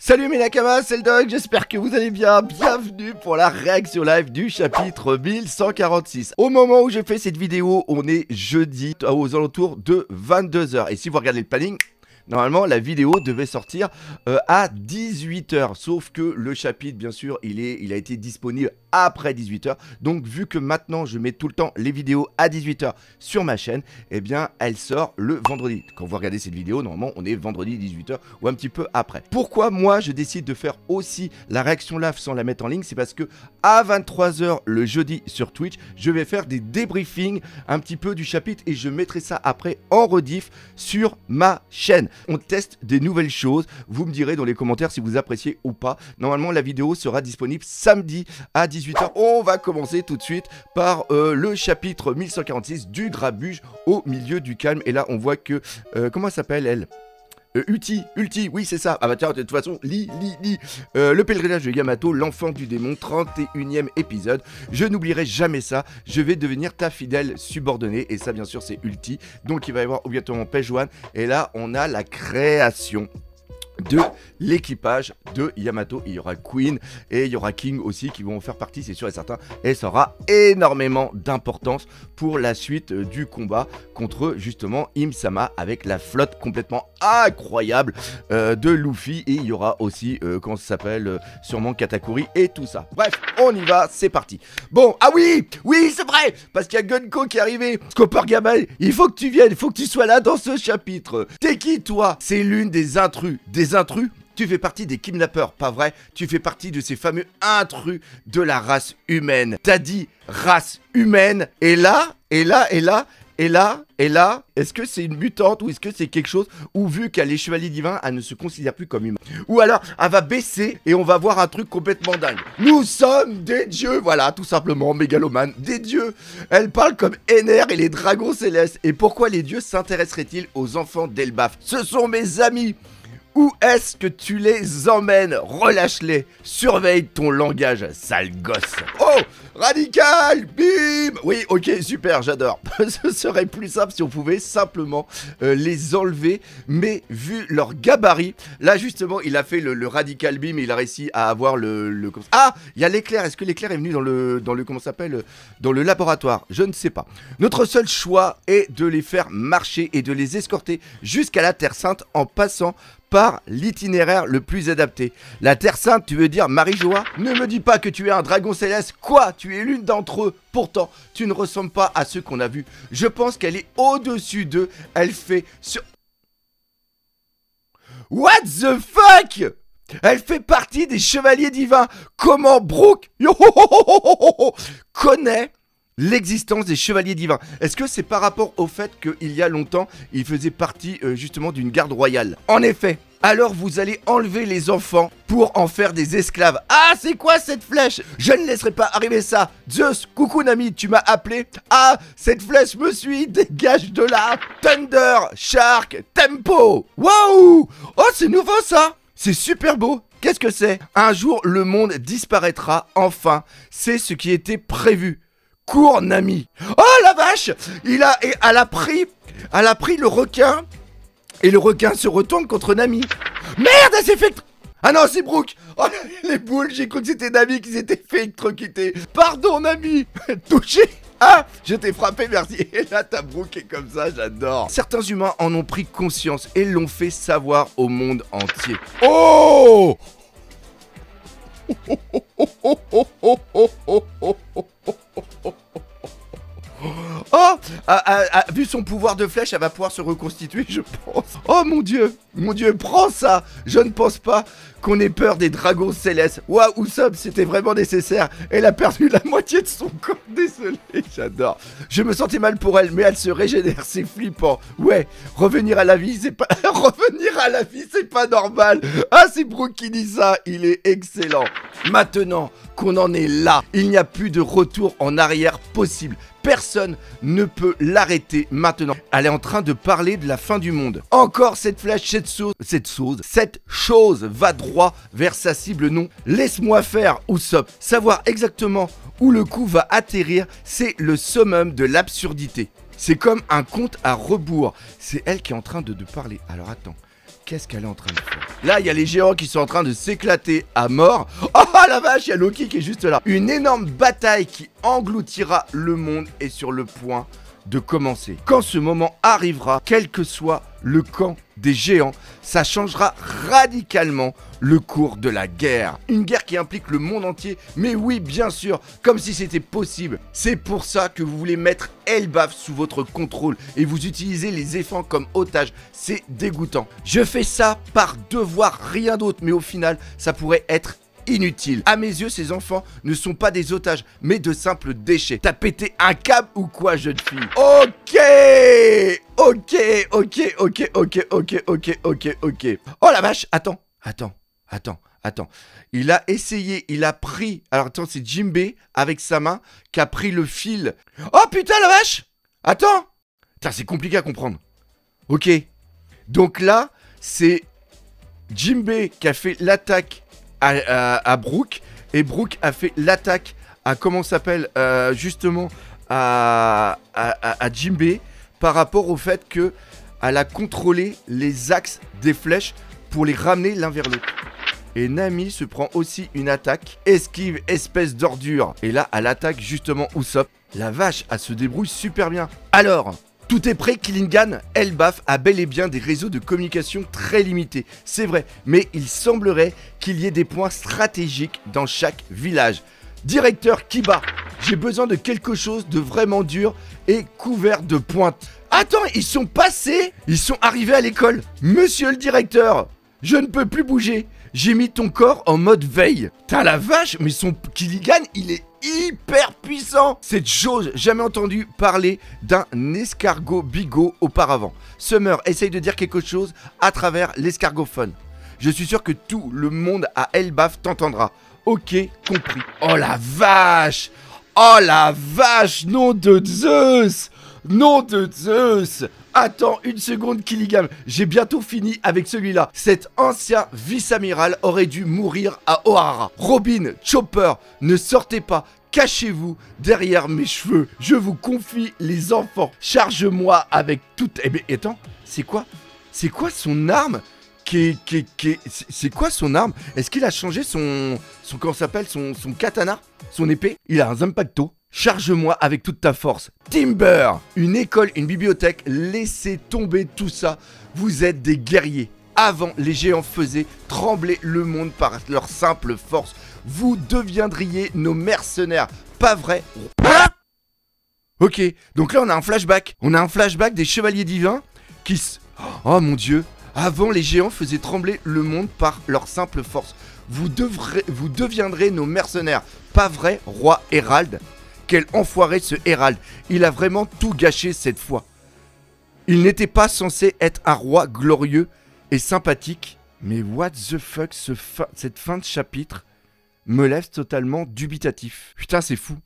Salut mes nakamas, c'est le Dog, j'espère que vous allez bien. Bienvenue pour la réaction live du chapitre 1146. Au moment où je fais cette vidéo, on est jeudi aux alentours de 22 h. Et si vous regardez le planning, normalement la vidéo devait sortir à 18 h. Sauf que le chapitre, bien sûr, il a été disponible après 18 h. Donc vu que maintenant je mets tout le temps les vidéos à 18 h sur ma chaîne, eh bien elle sort le vendredi. Quand vous regardez cette vidéo, normalement on est vendredi 18 h ou un petit peu après. Pourquoi moi je décide de faire aussi la réaction live sans la mettre en ligne? C'est parce que à 23 h le jeudi sur Twitch, je vais faire des débriefings un petit peu du chapitre et je mettrai ça après en rediff sur ma chaîne. On teste des nouvelles choses, vous me direz dans les commentaires si vous appréciez ou pas. Normalement la vidéo sera disponible samedi à 18 h. On va commencer tout de suite par le chapitre 1146 du grabuge au milieu du calme. Et là on voit que, comment s'appelle elle? Ulti, oui c'est ça. Ah bah tiens, de toute façon, le pèlerinage de Yamato, l'enfant du démon, 31e épisode. Je n'oublierai jamais ça, je vais devenir ta fidèle subordonnée. Et ça bien sûr c'est Ulti. Donc il va y avoir obligatoirement Page One. Et là on a la création de l'équipage de Yamato. Il y aura Queen et il y aura King aussi qui vont faire partie, c'est sûr et certain, et ça aura énormément d'importance pour la suite du combat contre justement Im-sama avec la flotte complètement incroyable de Luffy. Et il y aura aussi comment ça s'appelle, sûrement Katakuri et tout ça. Bref, on y va, c'est parti. Bon, ah oui c'est vrai, parce qu'il y a Gunko qui est arrivé. Scopper Gamal, il faut que tu viennes, il faut que tu sois là dans ce chapitre. T'es qui toi? C'est l'une des intrus. Tu fais partie des kidnappeurs, pas vrai? Tu fais partie de ces fameux intrus de la race humaine. T'as dit race humaine, et là, est-ce que c'est une mutante ou est-ce que c'est quelque chose où, vu qu'elle est chevalier divin, elle ne se considère plus comme humain? Ou alors, elle va baisser et on va voir un truc complètement dingue. Nous sommes des dieux, voilà, tout simplement, mégalomane, des dieux. Elle parle comme Ener et les dragons célestes. Et pourquoi les dieux s'intéresseraient-ils aux enfants d'Elbaf? Ce sont mes amis. Où est-ce que tu les emmènes? Relâche-les. Surveille ton langage, sale gosse. Oh, radical, bim. Oui, ok, super, j'adore. Ce serait plus simple si on pouvait simplement les enlever. Mais vu leur gabarit, là justement, il a fait le radical beam et il a réussi à avoir le... Ah, il y a l'éclair. Est-ce que l'éclair est venu dans le comment ça s'appelle, dans le laboratoire? Je ne sais pas. Notre seul choix est de les faire marcher et de les escorter jusqu'à la Terre Sainte en passant par l'itinéraire le plus adapté. La Terre Sainte, tu veux dire Marie-Joa? Ne me dis pas que tu es un dragon céleste. Quoi? Tu es l'une d'entre eux. Pourtant, tu ne ressembles pas à ceux qu'on a vus. Je pense qu'elle est au-dessus d'eux. Elle fait sur... What the fuck? Elle fait partie des chevaliers divins. Comment Brook connaît l'existence des chevaliers divins? Est-ce que c'est par rapport au fait qu'il y a longtemps, il faisait partie justement d'une garde royale? En effet. Alors vous allez enlever les enfants pour en faire des esclaves. Ah, c'est quoi cette flèche? Je ne laisserai pas arriver ça. Zeus, coucou Nami, tu m'as appelé? Ah, cette flèche me suit. Dégage de là. Thunder, Shark, Tempo. Waouh. Oh, c'est nouveau ça. C'est super beau. Qu'est-ce que c'est? Un jour, le monde disparaîtra enfin. C'est ce qui était prévu. Cours, Nami. Oh la vache. Elle a pris le requin. Et le requin se retourne contre Nami. Merde, elle s'est fait... Ah non, c'est Brook. Oh, les boules, j'ai cru que c'était Nami qui s'était fait électrocuter. Pardon, Nami. Touché. Ah, je t'ai frappé, merci. Et là, t'as Brook est comme ça, j'adore. Certains humains en ont pris conscience et l'ont fait savoir au monde entier. Oh. Oh, vu son pouvoir de flèche, elle va pouvoir se reconstituer, je pense. Oh mon dieu, prends ça. Je ne pense pas qu'on ait peur des dragons célestes. Waouh, Usopp, c'était vraiment nécessaire. Elle a perdu la moitié de son corps, désolé, j'adore. Je me sentais mal pour elle, mais elle se régénère, c'est flippant. Ouais, revenir à la vie, c'est pas... revenir à la vie, c'est pas normal. Ah, c'est Brook qui dit ça, il est excellent. Maintenant qu'on en est là, il n'y a plus de retour en arrière possible. Personne ne peut l'arrêter maintenant. Elle est en train de parler de la fin du monde. Encore cette flèche, cette chose va droit vers sa cible, non. Laisse-moi faire, Usopp. Savoir exactement où le coup va atterrir, c'est le summum de l'absurdité. C'est comme un compte à rebours. C'est elle qui est en train de parler. Alors attends. Qu'est-ce qu'elle est en train de faire? Là, il y a les géants qui sont en train de s'éclater à mort. Oh la vache, il y a Loki qui est juste là. Une énorme bataille qui engloutira le monde est sur le point de commencer. Quand ce moment arrivera, quel que soit le camp des géants, ça changera radicalement le cours de la guerre. Une guerre qui implique le monde entier, mais oui, bien sûr, comme si c'était possible. C'est pour ça que vous voulez mettre Elbaf sous votre contrôle et vous utilisez les éléphants comme otages. C'est dégoûtant. Je fais ça par devoir, rien d'autre, mais au final, ça pourrait être inutile. À mes yeux, ces enfants ne sont pas des otages, mais de simples déchets. T'as pété un câble ou quoi, jeune fille? Ok. Oh la vache, attends. Il a essayé, il a pris... Alors attends, c'est Jinbei avec sa main qui a pris le fil. Oh putain la vache. Attends. Putain, c'est compliqué à comprendre. Ok. Donc là, c'est Jinbei qui a fait l'attaque à Brook, et Brook a fait l'attaque à, comment ça s'appelle, justement à Jinbei, par rapport au fait que elle a contrôlé les axes des flèches pour les ramener l'un vers l'autre. Et Nami se prend aussi une attaque, esquive, espèce d'ordure, et là elle attaque justement Usopp. La vache, elle se débrouille super bien. Alors, tout est prêt, Killingan. Elbaf a bel et bien des réseaux de communication très limités. C'est vrai, mais il semblerait qu'il y ait des points stratégiques dans chaque village. Directeur Kiba, j'ai besoin de quelque chose de vraiment dur et couvert de pointes. Attends, ils sont passés? Ils sont arrivés à l'école. Monsieur le directeur, je ne peux plus bouger. J'ai mis ton corps en mode veille. T'as la vache, mais son Killingan, il est hyper puissant. Cette chose, jamais entendu parler d'un escargot bigot auparavant. Summer essaye de dire quelque chose à travers l'escargophone. Je suis sûr que tout le monde à Elbaf t'entendra. Ok, compris. Oh la vache! Oh la vache! Nom de Zeus! Nom de Zeus! Attends une seconde, Killingan. J'ai bientôt fini avec celui-là. Cet ancien vice-amiral aurait dû mourir à Ohara. Robin, Chopper, ne sortez pas. Cachez-vous derrière mes cheveux. Je vous confie les enfants. Charge-moi avec toute... Eh bien, attends, c'est quoi? C'est quoi son arme? C'est quoi son arme? Est-ce qu'il a changé comment ça s'appelle, son katana? Son épée? Il a un Zanpakuto. Charge-moi avec toute ta force. Timber! Une école, une bibliothèque, laissez tomber tout ça. Vous êtes des guerriers. Avant, les géants faisaient trembler le monde par leur simple force. Vous deviendriez nos mercenaires. Pas vrai? Hein? Ok, donc là on a un flashback. On a un flashback des chevaliers divins qui... Oh mon dieu! Avant, les géants faisaient trembler le monde par leur simple force. Vous deviendrez nos mercenaires. Pas vrai, roi Hérald? Quel enfoiré ce Hérald. Il a vraiment tout gâché cette fois. Il n'était pas censé être un roi glorieux et sympathique. Mais what the fuck, cette fin de chapitre me laisse totalement dubitatif. Putain, c'est fou.